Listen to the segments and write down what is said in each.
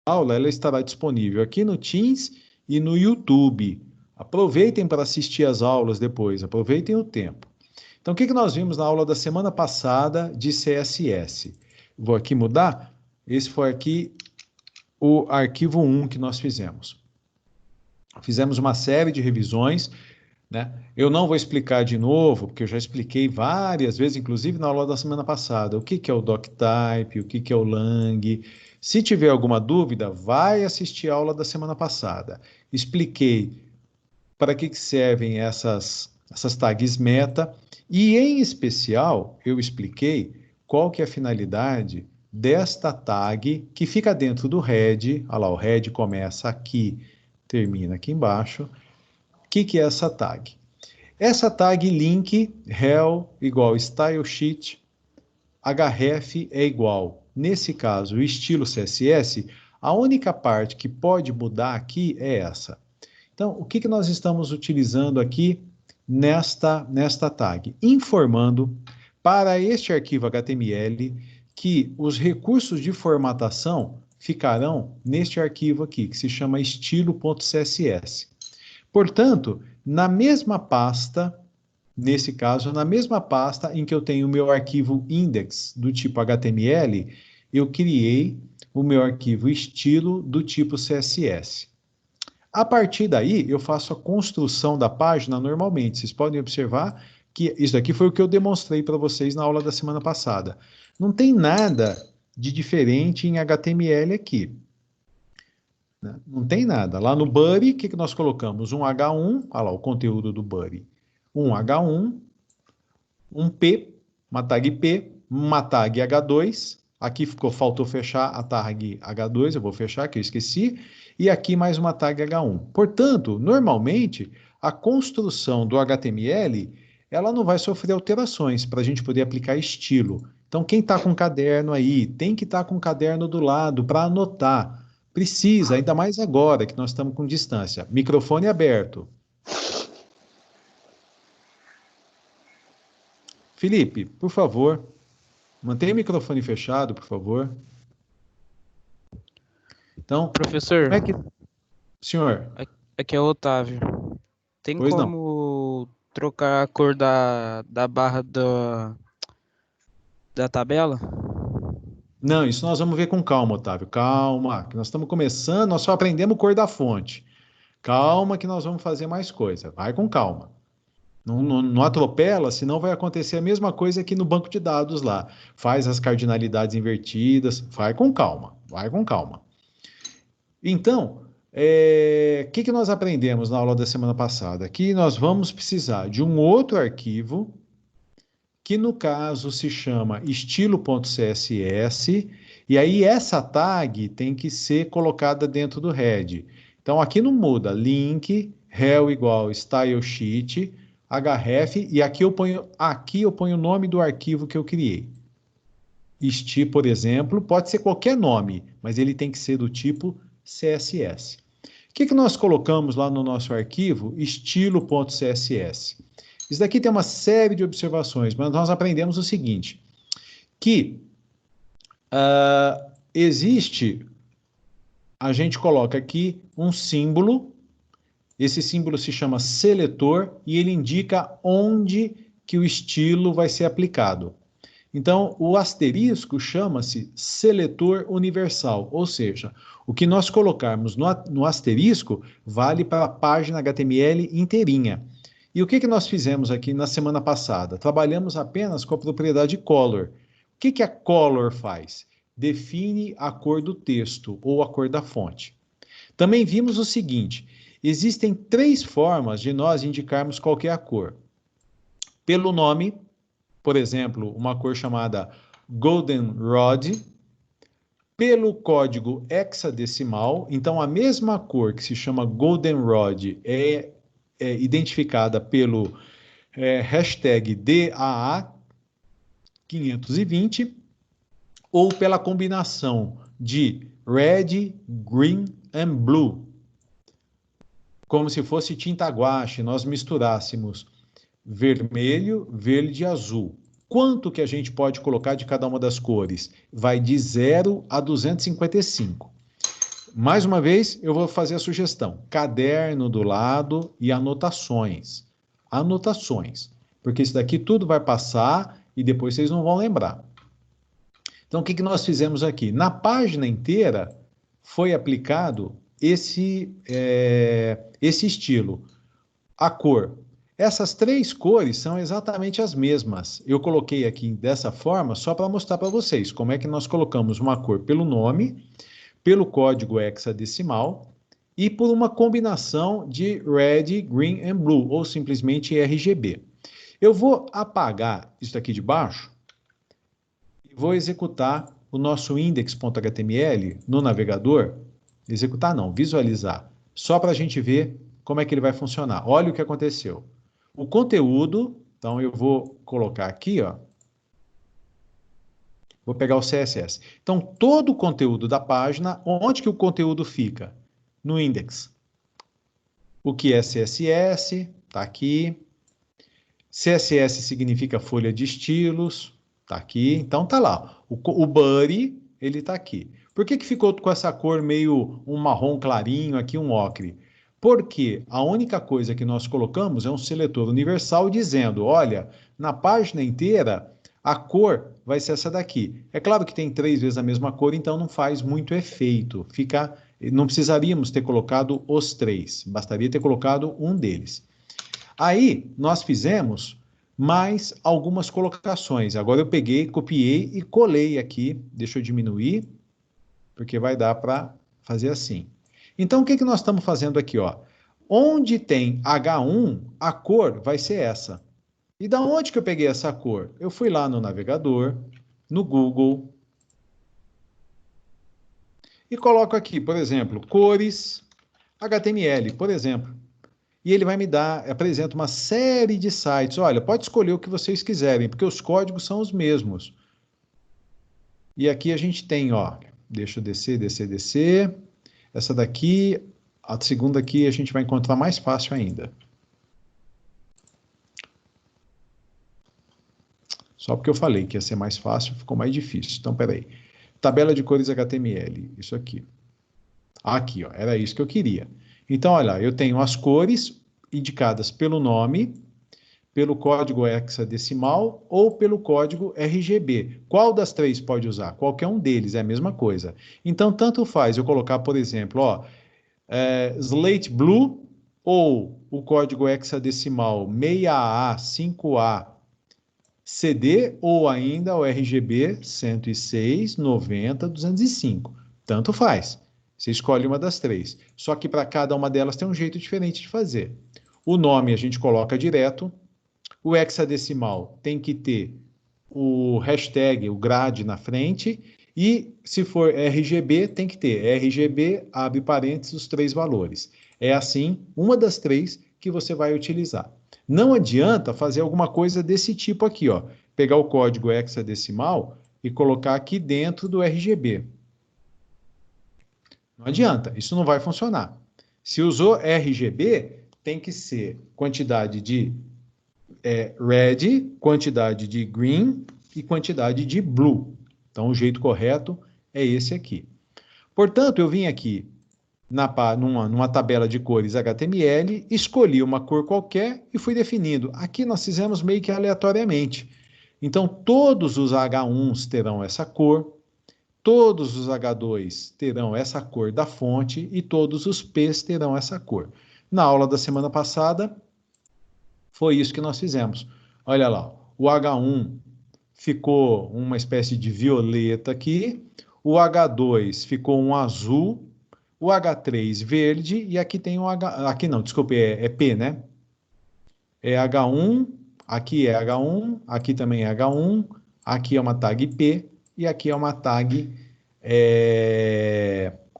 aula ela estará disponível aqui no Teams e no YouTube. Aproveitem para assistir as aulas depois, aproveitem o tempo. Então, o que nós vimos na aula da semana passada de CSS? Vou aqui mudar. Esse foi aqui o arquivo 1 que nós fizemos. Fizemos uma série de revisões, né? Eu não vou explicar de novo, porque eu já expliquei várias vezes, inclusive na aula da semana passada, o que é o doctype, o que é o lang. Se tiver alguma dúvida, vai assistir a aula da semana passada. Expliquei para que servem essas tags meta e, em especial, eu expliquei qual que é a finalidade desta tag que fica dentro do head. Olha lá, o head começa aqui, termina aqui embaixo. O que é essa tag? Essa tag link rel igual style sheet, href é igual, nesse caso, o estilo CSS, a única parte que pode mudar aqui é essa. Então, o que nós estamos utilizando aqui nesta tag? Informando para este arquivo HTML que os recursos de formatação ficarão neste arquivo aqui, que se chama estilo.css. Portanto, na mesma pasta, nesse caso, na mesma pasta em que eu tenho o meu arquivo index do tipo HTML, eu criei o meu arquivo estilo do tipo CSS. A partir daí, eu faço a construção da página normalmente. Vocês podem observar que isso daqui foi o que eu demonstrei para vocês na aula da semana passada. Não tem nada de diferente em HTML aqui. Não tem nada. Lá no body, o que nós colocamos? Um H1, olha lá o conteúdo do body. Um H1, um P, uma tag P, uma tag H2. Aqui faltou fechar a tag H2, eu vou fechar, que eu esqueci. E aqui mais uma tag H1. Portanto, normalmente, a construção do HTML, ela não vai sofrer alterações para a gente poder aplicar estilo. Então, quem está com caderno aí, tem que estar com o caderno do lado para anotar. Precisa, ainda mais agora que nós estamos com distância. Microfone aberto. Felipe, por favor, mantenha o microfone fechado, por favor. Então, Professor, como é que... Senhor? Aqui é o Otávio. Tem Pois não. como trocar a cor da barra da tabela? Não, isso nós vamos ver com calma, Otávio. Calma, que nós estamos começando, nós só aprendemos cor da fonte. Calma que nós vamos fazer mais coisa. Vai com calma. Não atropela, senão vai acontecer a mesma coisa aqui no banco de dados lá. Faz as cardinalidades invertidas. Vai com calma, vai com calma. Então, o que nós aprendemos na aula da semana passada? Que nós vamos precisar de um outro arquivo, que no caso se chama estilo.css, e aí essa tag tem que ser colocada dentro do head. Então aqui não muda, link, rel igual style sheet, href, e aqui eu ponho o nome do arquivo que eu criei. Este, por exemplo, pode ser qualquer nome, mas ele tem que ser do tipo CSS. O que nós colocamos lá no nosso arquivo? Estilo.css. Isso daqui tem uma série de observações, mas nós aprendemos o seguinte, que existe, a gente coloca aqui um símbolo, esse símbolo se chama seletor e ele indica onde que o estilo vai ser aplicado. Então, o asterisco chama-se seletor universal, ou seja, o que nós colocarmos no asterisco vale para a página HTML inteirinha. E o que nós fizemos aqui na semana passada? Trabalhamos apenas com a propriedade color. O que a color faz? Define a cor do texto ou a cor da fonte. Também vimos o seguinte, existem 3 formas de nós indicarmos qual é a cor. Pelo nome, por exemplo, uma cor chamada Goldenrod, pelo código hexadecimal, então a mesma cor que se chama Goldenrod é identificada pelo hashtag DAA520, ou pela combinação de red, green and blue, como se fosse tinta guache, nós misturássemos vermelho, verde e azul. Quanto que a gente pode colocar de cada uma das cores? Vai de 0 a 255. Mais uma vez, eu vou fazer a sugestão. Caderno do lado e anotações. Anotações. Porque isso daqui tudo vai passar e depois vocês não vão lembrar. Então, o que nós fizemos aqui? Na página inteira foi aplicado esse estilo. A cor. Essas 3 cores são exatamente as mesmas. Eu coloquei aqui dessa forma só para mostrar para vocês como é que nós colocamos uma cor pelo nome, pelo código hexadecimal e por uma combinação de red, green and blue, ou simplesmente RGB. Eu vou apagar isso aqui de baixo e vou executar o nosso index.html no navegador. Executar não, visualizar. Só para a gente ver como é que ele vai funcionar. Olha o que aconteceu. O conteúdo, então eu vou colocar aqui, ó. Vou pegar o CSS. Então, todo o conteúdo da página, onde que o conteúdo fica? No index. O que é CSS? Está aqui. CSS significa folha de estilos. Está aqui. Então, está lá. O body, ele está aqui. Por que ficou com essa cor meio um marrom clarinho, aqui um ocre? Porque a única coisa que nós colocamos é um seletor universal dizendo, olha, na página inteira, a cor vai ser essa daqui. É claro que tem 3 vezes a mesma cor, então não faz muito efeito. Não precisaríamos ter colocado os 3, bastaria ter colocado um deles. Aí, nós fizemos mais algumas colocações. Agora eu peguei, copiei e colei aqui. Deixa eu diminuir, porque vai dar para fazer assim. Então, o que nós estamos fazendo aqui? Ó? Onde tem H1, a cor vai ser essa. E da onde que eu peguei essa cor? Eu fui lá no navegador, no Google, e coloco aqui, por exemplo, cores HTML, por exemplo. E ele vai me dar, apresenta uma série de sites. Olha, pode escolher o que vocês quiserem, porque os códigos são os mesmos. E aqui a gente tem, ó, deixa eu descer, descer, descer. Essa daqui, a segunda aqui a gente vai encontrar mais fácil ainda. Só porque eu falei que ia ser mais fácil, ficou mais difícil. Então, peraí. Tabela de cores HTML, isso aqui. Aqui, ó, era isso que eu queria. Então, olha, eu tenho as cores indicadas pelo nome, pelo código hexadecimal ou pelo código RGB. Qual das 3 pode usar? Qualquer um deles, é a mesma coisa. Então, tanto faz eu colocar, por exemplo, ó, Slate Blue ou o código hexadecimal 6A, 5A, CD ou ainda o RGB 106, 90, 205. Tanto faz. Você escolhe uma das 3. Só que para cada uma delas tem um jeito diferente de fazer. O nome a gente coloca direto. O hexadecimal tem que ter o hashtag, o grade na frente. E se for RGB, tem que ter RGB, abre parênteses, os 3 valores. É assim, uma das 3 que você vai utilizar. Não adianta fazer alguma coisa desse tipo aqui, ó. Pegar o código hexadecimal e colocar aqui dentro do RGB. Não adianta, isso não vai funcionar. Se usou RGB, tem que ser quantidade de red, quantidade de green e quantidade de blue. Então, o jeito correto é esse aqui. Portanto, eu vim aqui numa tabela de cores HTML, escolhi uma cor qualquer e fui definindo. Aqui nós fizemos meio que aleatoriamente. Então, todos os H1s terão essa cor, todos os H2 terão essa cor da fonte e todos os P's terão essa cor. Na aula da semana passada, foi isso que nós fizemos. Olha lá, o H1 ficou uma espécie de violeta aqui, o H2 ficou um azul, o H3 verde, e aqui tem um H... Aqui não, desculpe, é P, né? É H1, aqui é H1, aqui também é H1, aqui é uma tag P, e aqui é uma tag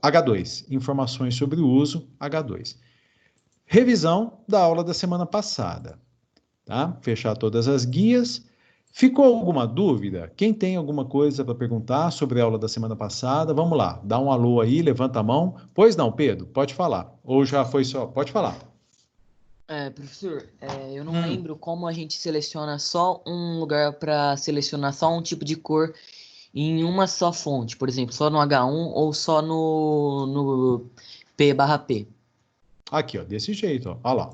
H2. Informações sobre o uso, H2. Revisão da aula da semana passada. Tá? Fechar todas as guias. Ficou alguma dúvida? Quem tem alguma coisa para perguntar sobre a aula da semana passada? Vamos lá, dá um alô aí, levanta a mão. Pois não, Pedro, pode falar. Ou já foi só? Pode falar. Professor, eu não lembro como a gente seleciona só um lugar para selecionar só um tipo de cor em uma só fonte, por exemplo, só no H1 ou só no P/P. Aqui, ó, desse jeito, ó. Olha lá.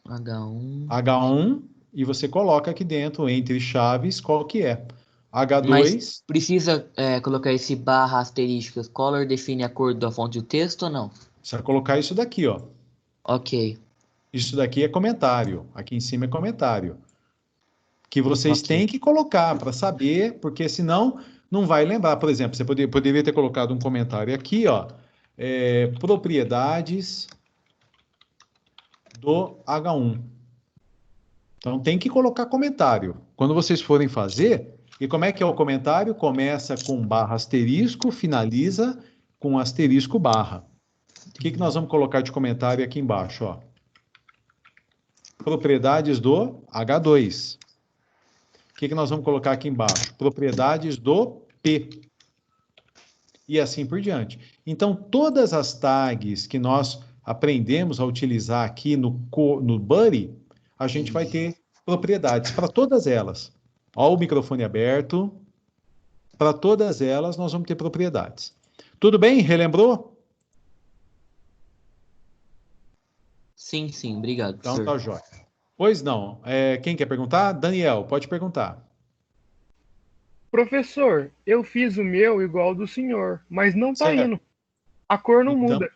H1. H1 e você coloca aqui dentro, entre chaves, qual que é. Mas H2, precisa colocar esse barra asterisco. Color define a cor da fonte do texto ou não? você vai colocar isso daqui, ó. Ok, Isso daqui é comentário. Aqui em cima é comentário. Que vocês ok. têm que colocar para saber, porque senão não vai lembrar. Por exemplo, você poderia ter colocado um comentário aqui, ó. Propriedades do H1. Então tem que colocar comentário. Quando vocês forem fazer, e como é que é o comentário? Começa com barra asterisco, finaliza com asterisco barra. O que nós vamos colocar de comentário aqui embaixo, ó? Propriedades do H2. O que nós vamos colocar aqui embaixo? Propriedades do P. E assim por diante. Então, todas as tags que nós aprendemos a utilizar aqui no Buddy, a gente vai ter propriedades para todas elas. Ó, o microfone aberto. Para todas elas, nós vamos ter propriedades. Tudo bem? Relembrou? Sim, sim, obrigado, Então professor. tá jóia. Pois não. Quem quer perguntar? Daniel, pode perguntar. Professor, eu fiz o meu igual ao do senhor, mas não tá Certo. indo. A cor não Então, muda.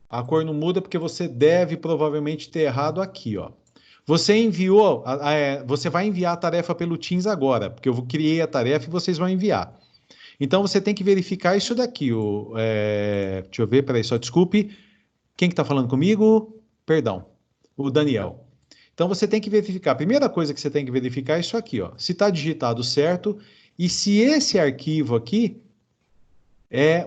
a cor não muda porque você deve provavelmente ter errado aqui, ó. Você enviou, você vai enviar a tarefa pelo Teams agora, porque eu criei a tarefa e vocês vão enviar. Então você tem que verificar isso daqui. Deixa eu ver, peraí, só desculpe. Quem que está falando comigo? Perdão, o Daniel. Então você tem que verificar. A primeira coisa que você tem que verificar é isso aqui, ó. Se está digitado certo e se esse arquivo aqui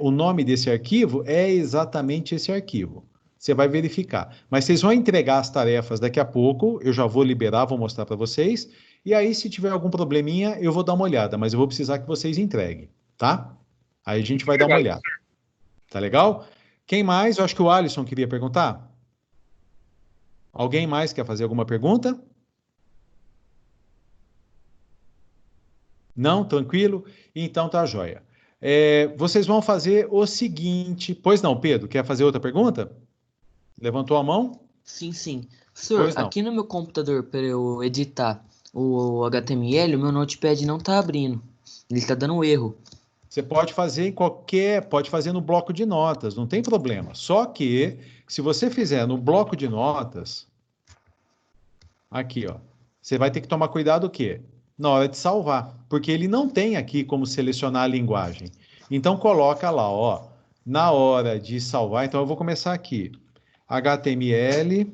o nome desse arquivo é exatamente esse arquivo. Você vai verificar. Mas vocês vão entregar as tarefas daqui a pouco, eu já vou liberar, vou mostrar para vocês. E aí, se tiver algum probleminha, eu vou dar uma olhada, mas eu vou precisar que vocês entreguem, tá? Aí a gente vai dar uma Obrigado. olhada. Tá legal? Quem mais? Eu acho que o Alisson queria perguntar. Alguém mais quer fazer alguma pergunta? Não? Tranquilo? Então tá joia. Vocês vão fazer o seguinte. Pois não, Pedro, quer fazer outra pergunta? Levantou a mão? Sim, sim. Professor, Pois não. aqui no meu computador, para eu editar o HTML, o meu Notepad não tá abrindo. Ele tá dando erro. Você pode fazer pode fazer no bloco de notas, não tem problema. Só que, se você fizer no bloco de notas, aqui, ó, você vai ter que tomar cuidado o quê? Na hora de salvar, porque ele não tem aqui como selecionar a linguagem. Então, coloca lá, ó, na hora de salvar. Então, eu vou começar aqui. HTML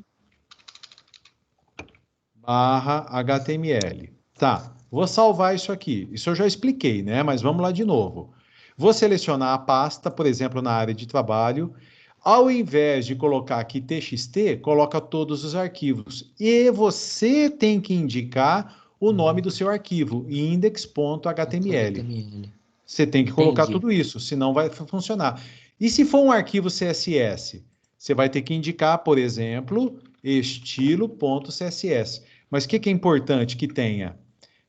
barra HTML. Tá, vou salvar isso aqui. Isso eu já expliquei, né? Mas vamos lá de novo. Vou selecionar a pasta, por exemplo, na área de trabalho. Ao invés de colocar aqui TXT, coloca todos os arquivos. E você tem que indicar o nome do seu arquivo, index.html. HTML. Você tem que colocar Entendi. tudo isso, senão vai funcionar. E se for um arquivo CSS? Você vai ter que indicar, por exemplo, estilo.css. Mas o que é importante que tenha?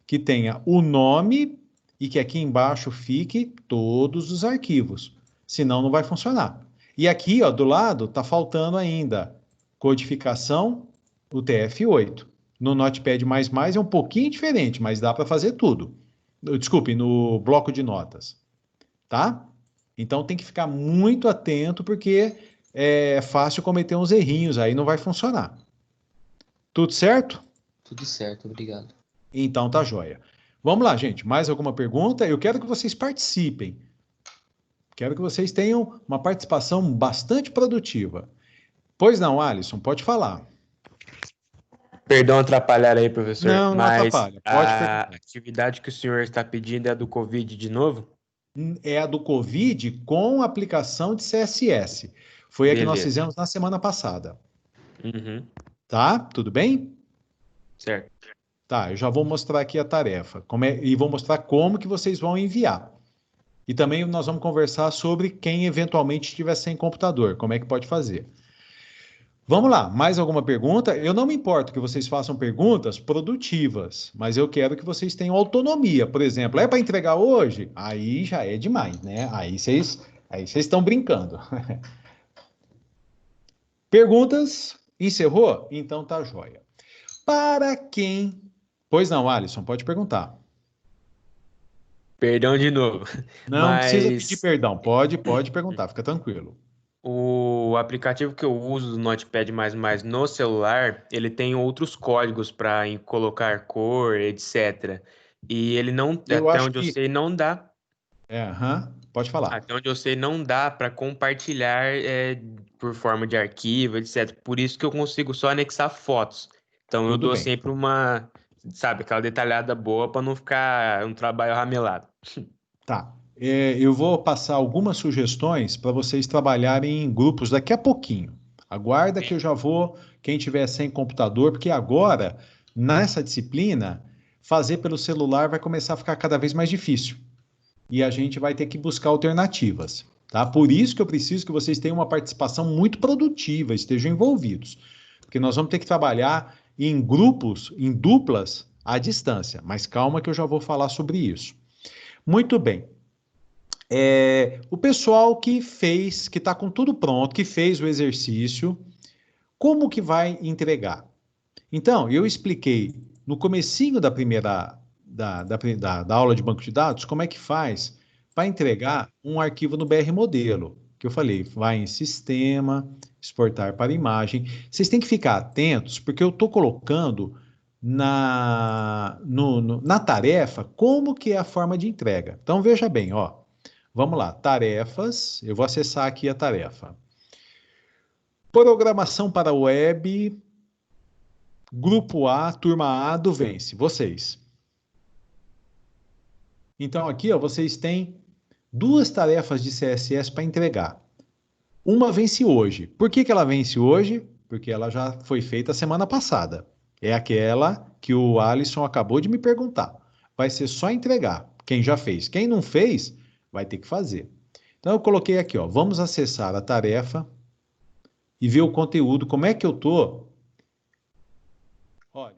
Que tenha o nome e que aqui embaixo fique todos os arquivos. Senão não vai funcionar. E aqui, ó, do lado, está faltando ainda codificação UTF-8. No Notepad++ é um pouquinho diferente, mas dá para fazer tudo. Desculpe, no bloco de notas. Tá? Então tem que ficar muito atento, porque é fácil cometer uns errinhos, aí não vai funcionar. Tudo certo? Tudo certo, obrigado. Então tá joia. Vamos lá, gente. Mais alguma pergunta? Eu quero que vocês participem. Quero que vocês tenham uma participação bastante produtiva. Pois não, Alisson, pode falar. Perdão atrapalhar aí, professor, Não, não mas atrapalha. Pode a perguntar. atividade que o senhor está pedindo é a do Covid de novo? É a do Covid com aplicação de CSS. Foi a que nós Beleza. fizemos na semana passada. Uhum, Tá? Tudo bem? certo. Tá, eu já vou mostrar aqui a tarefa. E vou mostrar como que vocês vão enviar. E também nós vamos conversar sobre quem eventualmente estiver sem computador, como é que pode fazer. Vamos lá, mais alguma pergunta? Eu não me importo que vocês façam perguntas produtivas, mas eu quero que vocês tenham autonomia. Por exemplo, é para entregar hoje? Aí já é demais, né? Aí vocês estão brincando. Perguntas? Encerrou? Então tá joia. Para quem... Pois não, Alisson, pode perguntar. Perdão de novo. Não precisa pedir Mas perdão, pode perguntar, fica tranquilo. o aplicativo que eu uso do Notepad++ no celular, ele tem outros códigos para colocar cor, etc. E ele não, Eu até acho onde eu que... sei, não dá. Pode falar. Até onde eu sei, não dá para compartilhar por forma de arquivo, etc. Por isso que eu consigo só anexar fotos. Então eu Tudo dou bem. sempre uma, sabe, aquela detalhada boa para não ficar um trabalho ramelado. Tá. Eu vou passar algumas sugestões para vocês trabalharem em grupos daqui a pouquinho. Aguarda que eu já vou, quem tiver sem computador, porque agora, nessa disciplina, fazer pelo celular vai começar a ficar cada vez mais difícil. E a gente vai ter que buscar alternativas, tá? Por isso que eu preciso que vocês tenham uma participação muito produtiva, estejam envolvidos. Porque nós vamos ter que trabalhar em grupos, em duplas, à distância. Mas calma que eu já vou falar sobre isso. Muito bem. O pessoal que fez, que está com tudo pronto, que fez o exercício, como que vai entregar? Então, eu expliquei no comecinho da primeira da aula de banco de dados como é que faz para entregar um arquivo no BR Modelo, que eu falei, vai em sistema, exportar para imagem. Vocês têm que ficar atentos, porque eu estou colocando na tarefa como que é a forma de entrega. Então, veja bem, ó. Vamos lá, tarefas, eu vou acessar aqui a tarefa. Programação para web, grupo A, turma A do Vence, vocês. Então aqui, ó, vocês têm duas tarefas de CSS para entregar. Uma vence hoje. Por que que ela vence hoje? Porque ela já foi feita semana passada. É aquela que o Alisson acabou de me perguntar. Vai ser só entregar. Quem já fez. Quem não fez, vai ter que fazer. Então eu coloquei aqui, ó, vamos acessar a tarefa e ver o conteúdo, como é que eu tô. Olha,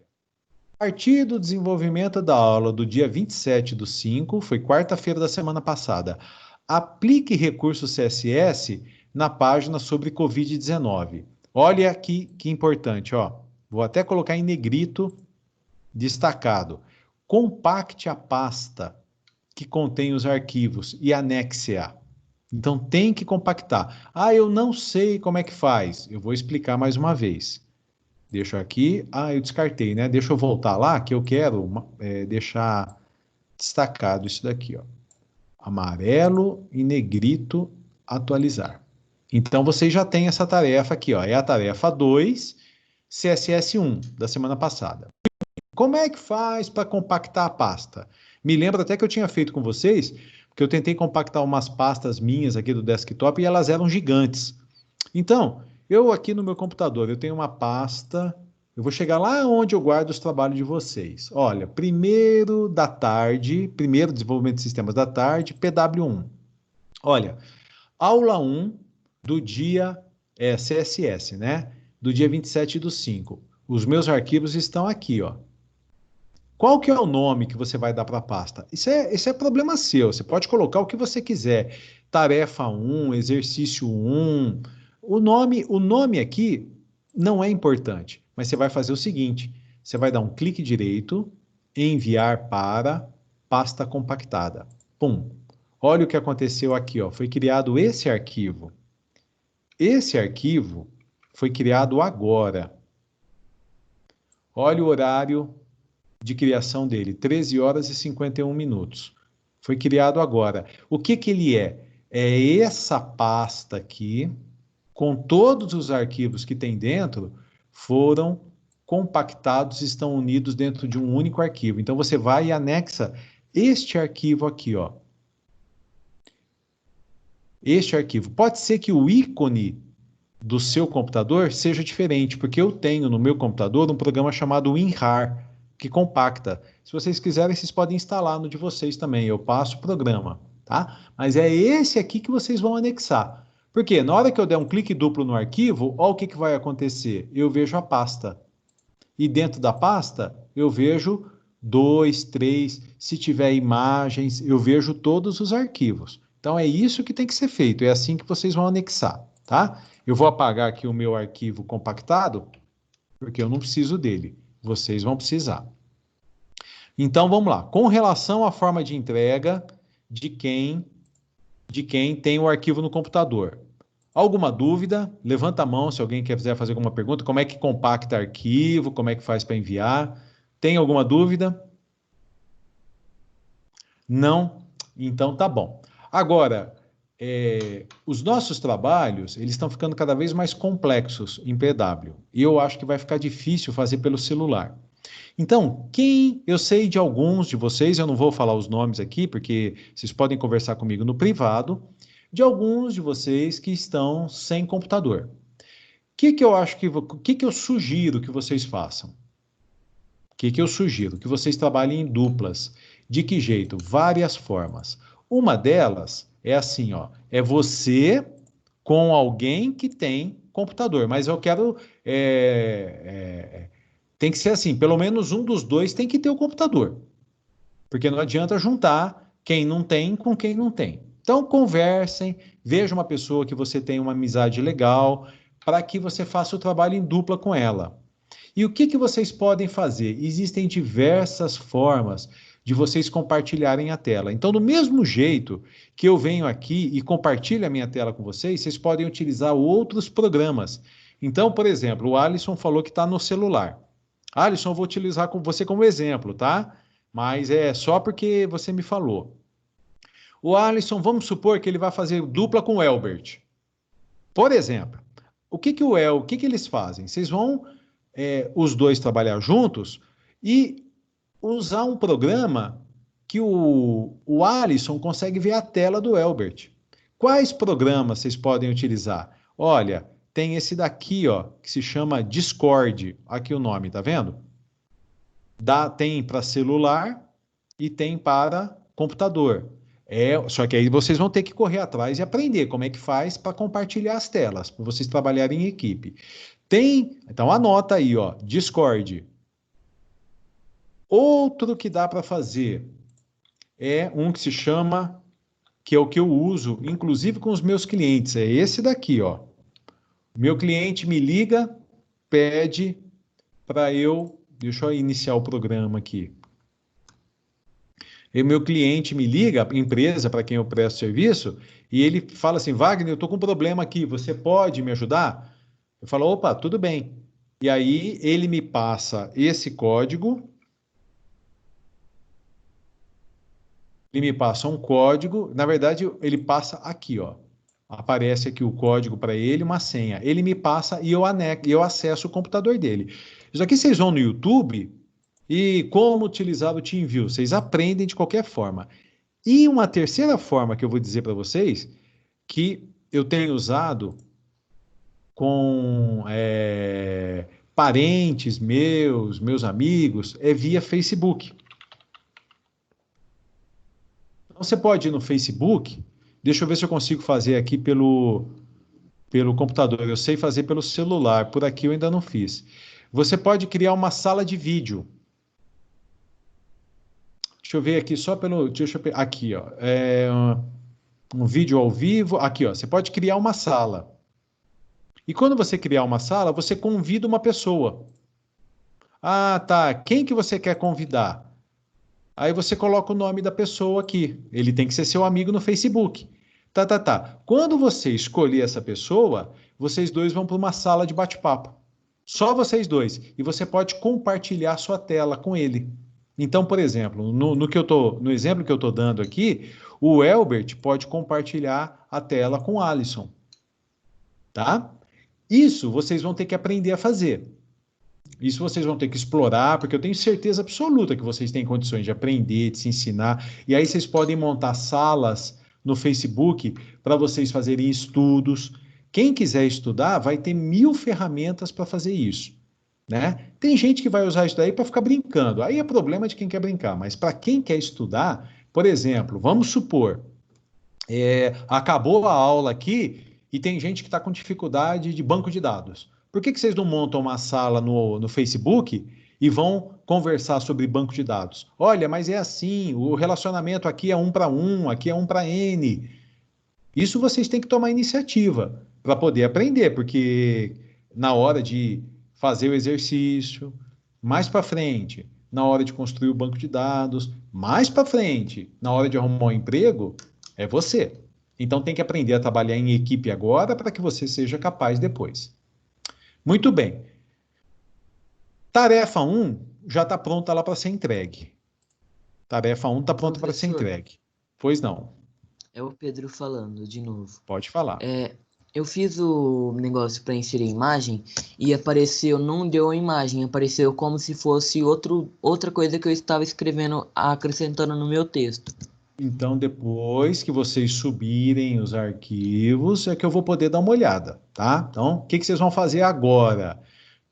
a partir do desenvolvimento da aula do dia 27/5, foi quarta-feira da semana passada, aplique recurso CSS na página sobre Covid-19. Olha aqui que importante, ó. Vou até colocar em negrito, destacado. Compacte a pasta que contém os arquivos e anexe-a. Então tem que compactar. Ah, eu não sei como é que faz. Eu vou explicar mais uma vez. Deixa aqui. Ah, eu descartei, né? Deixa eu voltar lá, que eu quero deixar destacado isso daqui, ó. Amarelo e negrito, atualizar. Então vocês já têm essa tarefa aqui, ó. É a tarefa 2, CSS1, da semana passada. Como é que faz para compactar a pasta? Me lembro até que eu tinha feito com vocês, porque eu tentei compactar umas pastas minhas aqui do desktop e elas eram gigantes. Então, eu aqui no meu computador, eu tenho uma pasta, eu vou chegar lá onde eu guardo os trabalhos de vocês. Olha, primeiro da tarde, primeiro desenvolvimento de sistemas da tarde, PW1. Olha, aula 1 do dia CSS, né? Do dia 27/5. Os meus arquivos estão aqui, ó. Qual que é o nome que você vai dar para a pasta? Isso é problema seu, você pode colocar o que você quiser. Tarefa 1, exercício 1. O nome aqui não é importante, mas você vai fazer o seguinte, você vai dar um clique direito, enviar para pasta compactada. Pum. Olha o que aconteceu aqui, ó. Foi criado esse arquivo. Esse arquivo foi criado agora. Olha o horário de criação dele, 13 horas e 51 minutos. Foi criado agora. O que que ele é? É essa pasta aqui, com todos os arquivos que tem dentro, foram compactados, estão unidos dentro de um único arquivo. Então, você vai e anexa este arquivo aqui, ó. Este arquivo. Pode ser que o ícone do seu computador seja diferente, porque eu tenho no meu computador um programa chamado WinRAR, que compacta. Se vocês quiserem, vocês podem instalar no de vocês também. Eu passo o programa, tá? Mas é esse aqui que vocês vão anexar. Porque na hora que eu der um clique duplo no arquivo, olha o que vai acontecer. Eu vejo a pasta. E dentro da pasta, eu vejo 2, 3, se tiver imagens, eu vejo todos os arquivos. Então, é isso que tem que ser feito. É assim que vocês vão anexar, tá? Eu vou apagar aqui o meu arquivo compactado, porque eu não preciso dele. Vocês vão precisar. Então, vamos lá. Com relação à forma de entrega de quem tem o arquivo no computador. Alguma dúvida? Levanta a mão se alguém quiser fazer alguma pergunta. Como é que compacta arquivo? Como é que faz para enviar? Tem alguma dúvida? Não? Então tá bom. Agora, os nossos trabalhos, eles estão ficando cada vez mais complexos em PW. E eu acho que vai ficar difícil fazer pelo celular. Então, eu sei de alguns de vocês, eu não vou falar os nomes aqui, porque vocês podem conversar comigo no privado, de alguns de vocês que estão sem computador. O que eu sugiro que vocês façam? O que eu sugiro? Que vocês trabalhem em duplas. De que jeito? Várias formas. Uma delas é assim, ó, é você com alguém que tem computador, mas eu quero... tem que ser assim, pelo menos um dos dois tem que ter o computador. Porque não adianta juntar quem não tem com quem não tem. Então, conversem, veja uma pessoa que você tem uma amizade legal, para que você faça o trabalho em dupla com ela. E o que vocês podem fazer? Existem diversas formas de vocês compartilharem a tela. Então, do mesmo jeito que eu venho aqui e compartilho a minha tela com vocês, vocês podem utilizar outros programas. Então, por exemplo, o Alisson falou que está no celular. Alisson, eu vou utilizar você como exemplo, tá? Mas é só porque você me falou. O Alisson, vamos supor que ele vai fazer dupla com o Elbert. Por exemplo, o que eles fazem? Vocês vão, os dois trabalhar juntos e usar um programa que o Alisson consegue ver a tela do Elbert. Quais programas vocês podem utilizar? Olha, tem esse daqui, ó, que se chama Discord. Aqui o nome, tá vendo? Tem para celular e tem para computador. Só que aí vocês vão ter que correr atrás e aprender como é que faz para compartilhar as telas, para vocês trabalharem em equipe. Então anota aí, ó, Discord. Outro que dá para fazer é um que se chama, que é o que eu uso, inclusive com os meus clientes, é esse daqui, ó. Meu cliente me liga, pede para deixa eu iniciar o programa aqui. E meu cliente me liga, empresa para quem eu presto serviço, e ele fala assim, Wagner, eu estou com um problema aqui, você pode me ajudar? Eu falo, opa, tudo bem. E aí ele me passa esse código, ele me passa um código, na verdade ele passa aqui, ó. Aparece aqui o código para ele, uma senha. Ele me passa e eu acesso o computador dele. Isso aqui vocês vão no YouTube e como utilizar o TeamViewer. Vocês aprendem de qualquer forma. E uma terceira forma que eu vou dizer para vocês, que eu tenho usado com parentes meus amigos, é via Facebook. Então você pode ir no Facebook, deixa eu ver se eu consigo fazer aqui pelo computador. Eu sei fazer pelo celular, por aqui eu ainda não fiz. Você pode criar uma sala de vídeo. Deixa eu ver aqui só pelo... aqui, ó. Um vídeo ao vivo. Aqui, ó. Você pode criar uma sala. E quando você criar uma sala, você convida uma pessoa. Ah, tá. Quem que você quer convidar? Aí você coloca o nome da pessoa aqui. Ele tem que ser seu amigo no Facebook. Tá. Quando você escolher essa pessoa, vocês dois vão para uma sala de bate-papo. Só vocês dois. E você pode compartilhar sua tela com ele. Então, por exemplo, no exemplo que eu estou dando aqui, o Elbert pode compartilhar a tela com o Alisson. Tá? Isso vocês vão ter que aprender a fazer. Isso vocês vão ter que explorar, porque eu tenho certeza absoluta que vocês têm condições de aprender, de se ensinar. E aí vocês podem montar salas no Facebook para vocês fazerem estudos. Quem quiser estudar vai ter 1000 ferramentas para fazer isso. Né? Tem gente que vai usar isso daí para ficar brincando. Aí é problema de quem quer brincar. Mas para quem quer estudar, por exemplo, vamos supor, acabou a aula aqui E tem gente que está com dificuldade de banco de dados. Por que vocês não montam uma sala no Facebook e vão conversar sobre banco de dados? Olha, mas é assim, o relacionamento aqui é 1 para 1, aqui é 1 para N. Isso vocês têm que tomar iniciativa para poder aprender, porque na hora de fazer o exercício, mais para frente, na hora de construir o banco de dados, mais para frente, na hora de arrumar um emprego, é você. Então tem que aprender a trabalhar em equipe agora para que você seja capaz depois. Muito bem. Tarefa 1 já está pronta lá para ser entregue. Tarefa 1 está pronta para ser entregue. Pois não. É o Pedro falando de novo. Pode falar. Eu fiz o negócio para inserir imagem e apareceu, não deu a imagem, apareceu como se fosse outra coisa que eu estava escrevendo, acrescentando no meu texto. Então, depois que vocês subirem os arquivos, é que eu vou poder dar uma olhada, tá? Então, o que vocês vão fazer agora?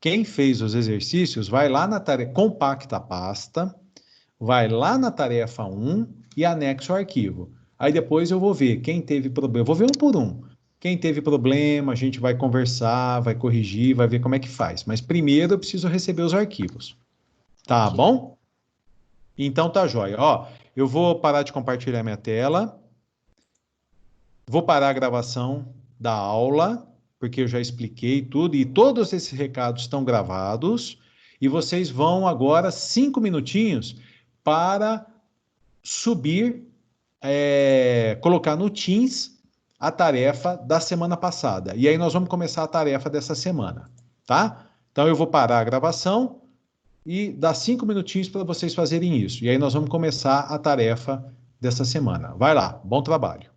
Quem fez os exercícios, vai lá na tarefa, compacta a pasta, vai lá na tarefa 1 e anexa o arquivo. Aí depois eu vou ver quem teve problema, eu vou ver um por um. Quem teve problema, a gente vai conversar, vai corrigir, vai ver como é que faz. Mas primeiro eu preciso receber os arquivos. Tá bom? Então tá jóia. Ó, eu vou parar de compartilhar minha tela. Vou parar a gravação da aula, porque eu já expliquei tudo e todos esses recados estão gravados. E vocês vão agora 5 minutinhos para subir, colocar no Teams a tarefa da semana passada. E aí nós vamos começar a tarefa dessa semana, tá? Então eu vou parar a gravação e dar 5 minutinhos para vocês fazerem isso. E aí nós vamos começar a tarefa dessa semana. Vai lá, bom trabalho.